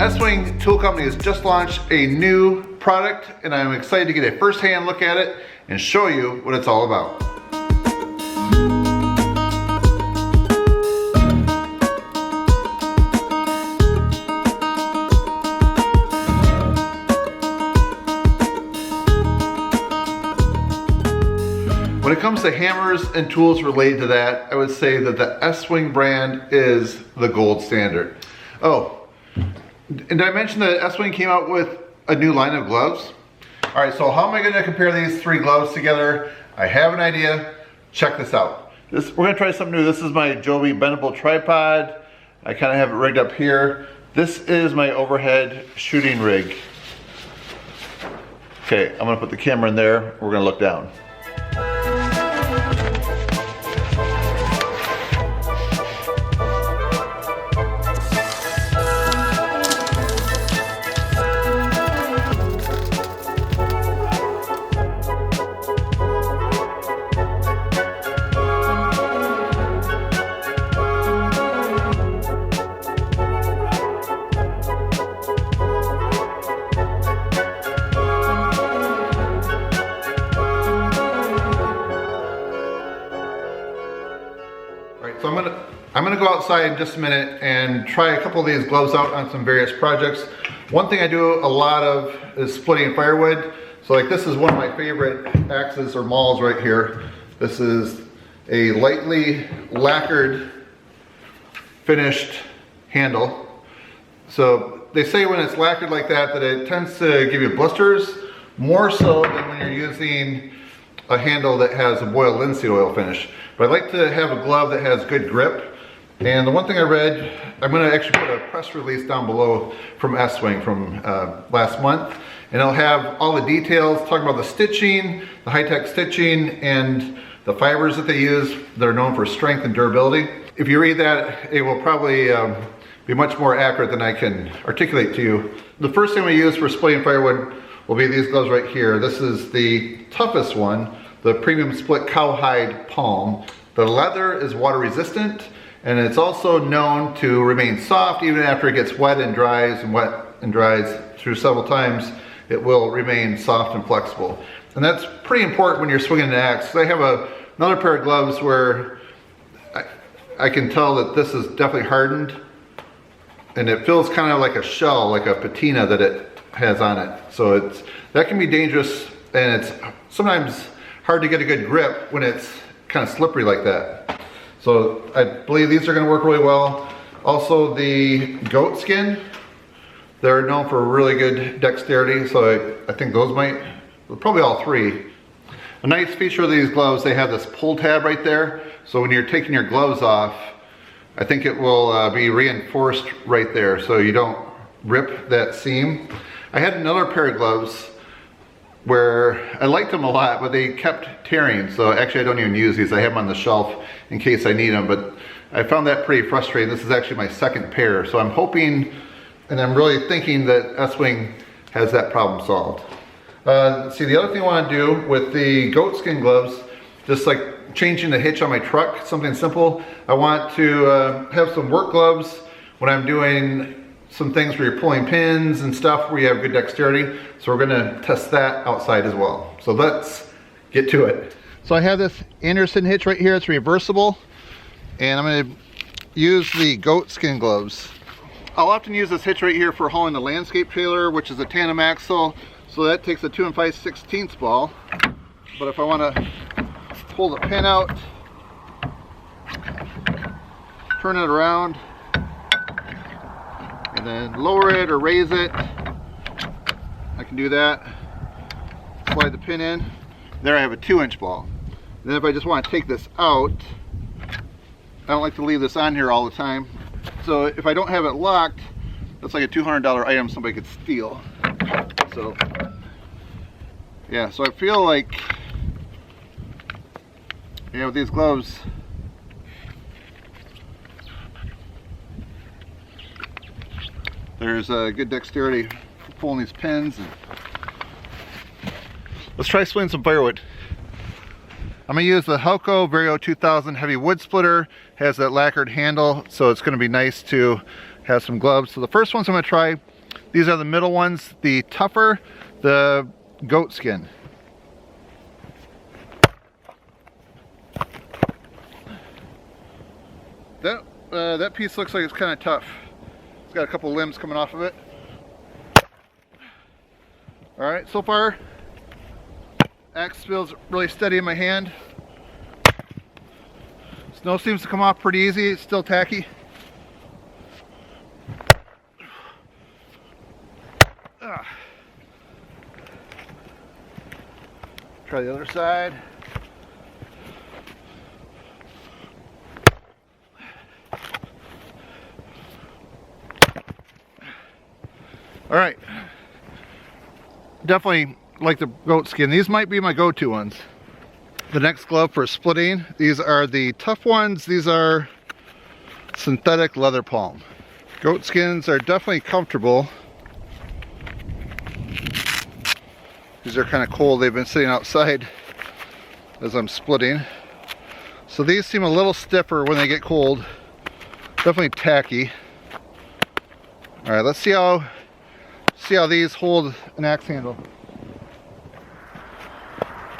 Estwing Tool Company has just launched a new product, and I'm excited to get a first-hand look at it and show you what it's all about. When it comes to hammers and tools related to that, I would say that the Estwing brand is the gold standard. Oh, and did I mention that Estwing came out with a new line of gloves? All right, so how am I gonna compare these three gloves together? I have an idea. Check this out. We're gonna try something new. This is my Joby bendable tripod. I kind of have it rigged up here. This is my overhead shooting rig. Okay, I'm gonna put the camera in there. We're gonna look down. So I'm gonna go outside in just a minute and try a couple of these gloves out on some various projects. One thing I do a lot of is splitting firewood. So like this is one of my favorite axes or mauls right here. This is a lightly lacquered finished handle. So they say when it's lacquered like that it tends to give you blisters more so than when you're using a handle that has a boiled linseed oil finish. But I like to have a glove that has good grip. And the one thing I read, I'm gonna actually put a press release down below from Estwing from last month. And it'll have all the details, talking about the stitching, the high-tech stitching, and the fibers that they use that are known for strength and durability. If you read that, it will probably be much more accurate than I can articulate to you. The first thing we use for splitting firewood will be these gloves right here. This is the toughest one, the premium split cowhide palm. The leather is water resistant, and it's also known to remain soft even after it gets wet and dries through several times. It will remain soft and flexible. And that's pretty important when you're swinging an axe. I have another pair of gloves where I can tell that this is definitely hardened, and it feels kind of like a shell, like a patina that it has on it. So that can be dangerous, and it's sometimes hard to get a good grip when it's kind of slippery like that. So I believe these are going to work really well. Also the Goatskin, they're known for really good dexterity, so I think those might, probably all three. A nice feature of these gloves, they have this pull tab right there, so when you're taking your gloves off, I think it will be reinforced right there so you don't rip that seam. I had another pair of gloves where I liked them a lot, but they kept tearing. So actually I don't even use these. I have them on the shelf in case I need them, but I found that pretty frustrating. This is actually my second pair. So I'm hoping, and I'm really thinking that Estwing has that problem solved. See, the other thing I want to do with the Goatskin gloves, just like changing the hitch on my truck, something simple. I want to have some work gloves when I'm doing some things where you're pulling pins and stuff where you have good dexterity. So we're gonna test that outside as well. So let's get to it. So I have this Anderson hitch right here, it's reversible. And I'm gonna use the Goatskin gloves. I'll often use this hitch right here for hauling the landscape trailer, which is a tandem axle. So that takes a 2 5/16 ball. But if I wanna pull the pin out, turn it around, and then lower it or raise it, I can do that. Slide the pin in. There I have a 2-inch ball. And then if I just want to take this out, I don't like to leave this on here all the time. So if I don't have it locked, that's like a $200 item somebody could steal. So yeah, so I feel like, yeah, with these gloves, there's a good dexterity for pulling these pins. Let's try splitting some firewood. I'm gonna use the Helco Vario 2000 heavy wood splitter. Has that lacquered handle, so it's gonna be nice to has some gloves. So the first ones I'm going to try, these are the middle ones, the tougher, the goatskin. That piece looks like it's kind of tough. It's got a couple limbs coming off of it. Alright, so far, axe feels really steady in my hand. Snow seems to come off pretty easy, it's still tacky. Try the other side. Alright, definitely like the goatskin. These might be my go-to ones. The next glove for splitting, these are the tough ones. These are synthetic leather palm. Goatskins are definitely comfortable. These are kind of cold. They've been sitting outside as I'm splitting. So these seem a little stiffer when they get cold. Definitely tacky. Alright, let's see how these hold an axe handle.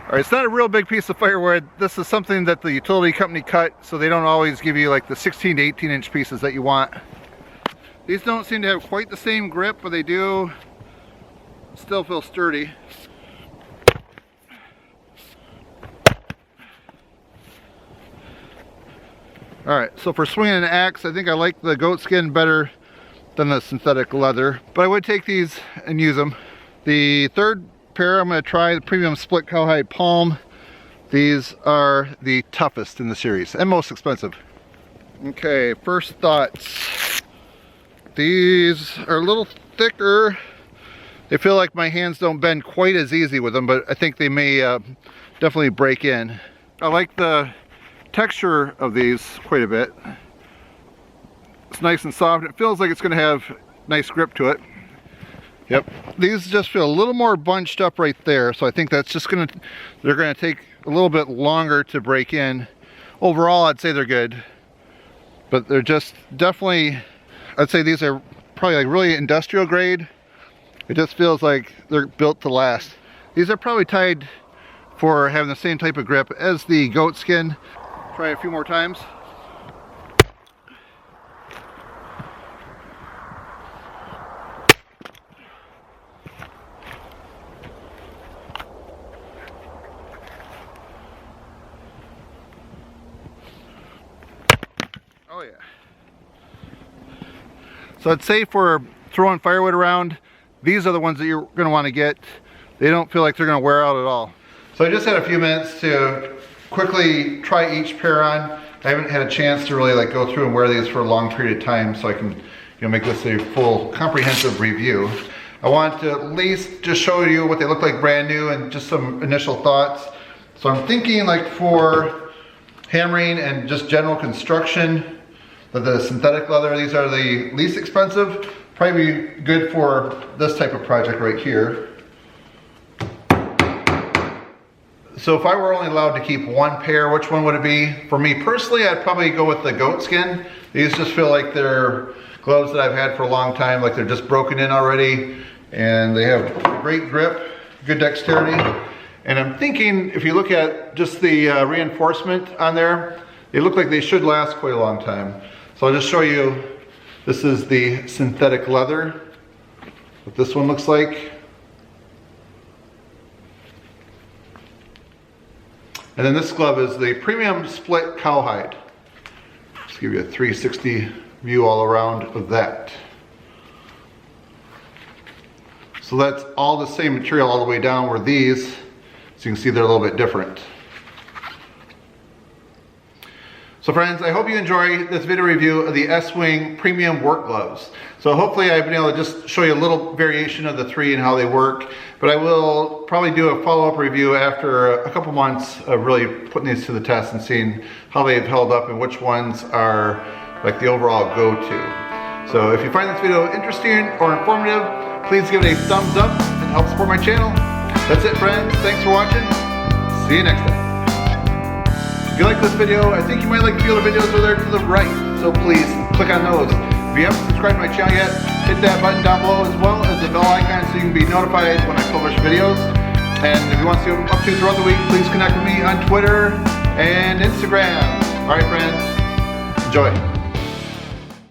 Alright, it's not a real big piece of firewood. This is something that the utility company cut, so they don't always give you like the 16 to 18 inch pieces that you want. These don't seem to have quite the same grip, but they do still feel sturdy. Alright, so for swinging an axe, I think I like the goatskin better than the synthetic leather, but I would take these and use them. The third pair I'm going to try the premium split cowhide palm. These are the toughest in the series and most expensive. Okay, first thoughts. These are a little thicker. They feel like my hands don't bend quite as easy with them, but I think they may definitely break in. I like the texture of these quite a bit. It's nice and soft. It feels like it's going to have nice grip to it. Yep. These just feel a little more bunched up right there, so I think that's just they're going to take a little bit longer to break in. Overall, I'd say they're good, but they're just definitely, I'd say these are probably like really industrial grade. It just feels like they're built to last. These are probably tied for having the same type of grip as the goatskin. Try a few more times. Oh yeah. So I'd say for throwing firewood around, these are the ones that you're going to want to get. They don't feel like they're going to wear out at all. So I just had a few minutes to quickly try each pair on. I haven't had a chance to really like go through and wear these for a long period of time, so I can make this a full comprehensive review. I want to at least just show you what they look like brand new and just some initial thoughts. So I'm thinking like for hammering and just general construction, that the synthetic leather, these are the least expensive. Probably good for this type of project right here. So if I were only allowed to keep one pair, which one would it be? For me personally, I'd probably go with the goatskin. These just feel like they're gloves that I've had for a long time, like they're just broken in already, and they have great grip, good dexterity. And I'm thinking, if you look at just the reinforcement on there, they look like they should last quite a long time. So I'll just show you, this is the synthetic leather, what this one looks like. And then this glove is the premium split cowhide. Just give you a 360 view all around of that. So that's all the same material all the way down, where these, as you can see, they're a little bit different. So friends, I hope you enjoy this video review of the Estwing premium work gloves. So hopefully I've been able to just show you a little variation of the three and how they work, but I will probably do a follow-up review after a couple months of really putting these to the test and seeing how they've held up and which ones are like the overall go-to. So if you find this video interesting or informative, please give it a thumbs up and help support my channel. That's it friends, thanks for watching, see you next time. If you like this video, I think you might like a few other videos over there to the right, so please click on those. If you haven't subscribed to my channel yet, hit that button down below as well as the bell icon so you can be notified when I publish videos. And if you want to see what I'm up to throughout the week, please connect with me on Twitter and Instagram. Alright friends, enjoy.